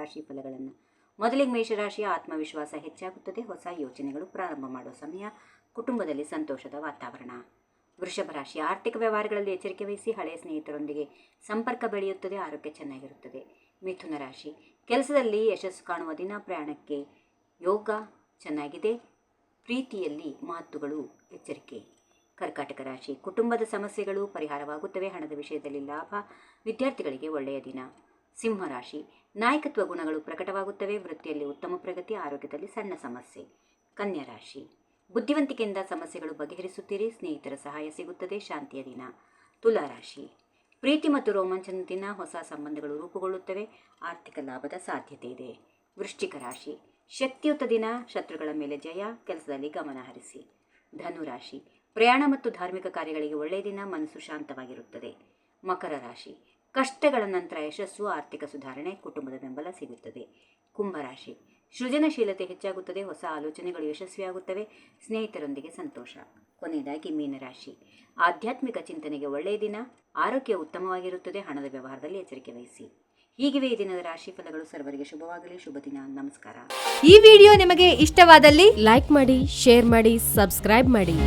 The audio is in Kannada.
ರಾಶಿ ಫಲಗಳನ್ನು. ಮೊದಲಿಗೆ ಮೇಷರಾಶಿಯ ಆತ್ಮವಿಶ್ವಾಸ ಹೆಚ್ಚಾಗುತ್ತದೆ. ಹೊಸ ಯೋಚನೆಗಳು ಪ್ರಾರಂಭ ಮಾಡುವ ಸಮಯ. ಕುಟುಂಬದಲ್ಲಿ ಸಂತೋಷದ ವಾತಾವರಣ. ವೃಷಭ ರಾಶಿ ಆರ್ಥಿಕ ವ್ಯವಹಾರಗಳಲ್ಲಿ ಎಚ್ಚರಿಕೆ ವಹಿಸಿ. ಹಳೆಯ ಸ್ನೇಹಿತರೊಂದಿಗೆ ಸಂಪರ್ಕ ಬೆಳೆಯುತ್ತದೆ. ಆರೋಗ್ಯ ಚೆನ್ನಾಗಿರುತ್ತದೆ. ಮಿಥುನ ರಾಶಿ ಕೆಲಸದಲ್ಲಿ ಯಶಸ್ಸು ಕಾಣುವ ದಿನ. ಪ್ರಯಾಣಕ್ಕೆ ಯೋಗ ಚೆನ್ನಾಗಿದೆ. ಪ್ರೀತಿಯಲ್ಲಿ ಮಾತುಗಳು ಎಚ್ಚರಿಕೆ. ಕರ್ಕಾಟಕ ರಾಶಿ ಕುಟುಂಬದ ಸಮಸ್ಯೆಗಳು ಪರಿಹಾರವಾಗುತ್ತವೆ. ಹಣದ ವಿಷಯದಲ್ಲಿ ಲಾಭ. ವಿದ್ಯಾರ್ಥಿಗಳಿಗೆ ಒಳ್ಳೆಯ ದಿನ. ಸಿಂಹರಾಶಿ ನಾಯಕತ್ವ ಗುಣಗಳು ಪ್ರಕಟವಾಗುತ್ತವೆ. ವೃತ್ತಿಯಲ್ಲಿ ಉತ್ತಮ ಪ್ರಗತಿ. ಆರೋಗ್ಯದಲ್ಲಿ ಸಣ್ಣ ಸಮಸ್ಯೆ. ಕನ್ಯಾ ರಾಶಿ ಬುದ್ಧಿವಂತಿಕೆಯಿಂದ ಸಮಸ್ಯೆಗಳು ಬಗೆಹರಿಸುತ್ತೀರಿ. ಸ್ನೇಹಿತರ ಸಹಾಯ ಸಿಗುತ್ತದೆ. ಶಾಂತಿಯ ದಿನ. ತುಲಾ ರಾಶಿ ಪ್ರೀತಿ ಮತ್ತು ರೋಮಾಂಚನ ದಿನ. ಹೊಸ ಸಂಬಂಧಗಳು ರೂಪುಗೊಳ್ಳುತ್ತವೆ. ಆರ್ಥಿಕ ಲಾಭದ ಸಾಧ್ಯತೆ ಇದೆ. ವೃಶ್ಚಿಕ ರಾಶಿ ಶಕ್ತಿಯುತ ದಿನ. ಶತ್ರುಗಳ ಮೇಲೆ ಜಯ. ಕೆಲಸದಲ್ಲಿ ಗಮನ ಹರಿಸಿ. ಧನುರಾಶಿ ಪ್ರಯಾಣ ಮತ್ತು ಧಾರ್ಮಿಕ ಕಾರ್ಯಗಳಿಗೆ ಒಳ್ಳೆಯ ದಿನ. ಮನಸ್ಸು ಶಾಂತವಾಗಿರುತ್ತದೆ. ಮಕರ ರಾಶಿ ಕಷ್ಟಗಳ ನಂತರ ಯಶಸ್ಸು. ಆರ್ಥಿಕ ಸುಧಾರಣೆ. ಕುಟುಂಬದ ಬೆಂಬಲ ಸಿಗುತ್ತದೆ. ಕುಂಭರಾಶಿ ಸೃಜನಶೀಲತೆ ಹೆಚ್ಚಾಗುತ್ತದೆ. ಹೊಸ ಆಲೋಚನೆಗಳು ಯಶಸ್ವಿಯಾಗುತ್ತವೆ. ಸ್ನೇಹಿತರೊಂದಿಗೆ ಸಂತೋಷ. ಕೊನೆಯದಾಗಿ ಮೀನರಾಶಿ ಆಧ್ಯಾತ್ಮಿಕ ಚಿಂತನೆಗೆ ಒಳ್ಳೆಯ ದಿನ. ಆರೋಗ್ಯ ಉತ್ತಮವಾಗಿರುತ್ತದೆ. ಹಣದ ವ್ಯವಹಾರದಲ್ಲಿ ಎಚ್ಚರಿಕೆ ವಹಿಸಿ. ಹೀಗಿವೆ ಈ ದಿನದ ರಾಶಿ ಫಲಗಳು. ಸರ್ವರಿಗೆ ಶುಭವಾಗಲಿ. ಶುಭ ದಿನ. ನಮಸ್ಕಾರ. ಈ ವಿಡಿಯೋ ನಿಮಗೆ ಇಷ್ಟವಾದಲ್ಲಿ ಲೈಕ್ ಮಾಡಿ, ಶೇರ್ ಮಾಡಿ, ಸಬ್ಸ್ಕ್ರೈಬ್ ಮಾಡಿ.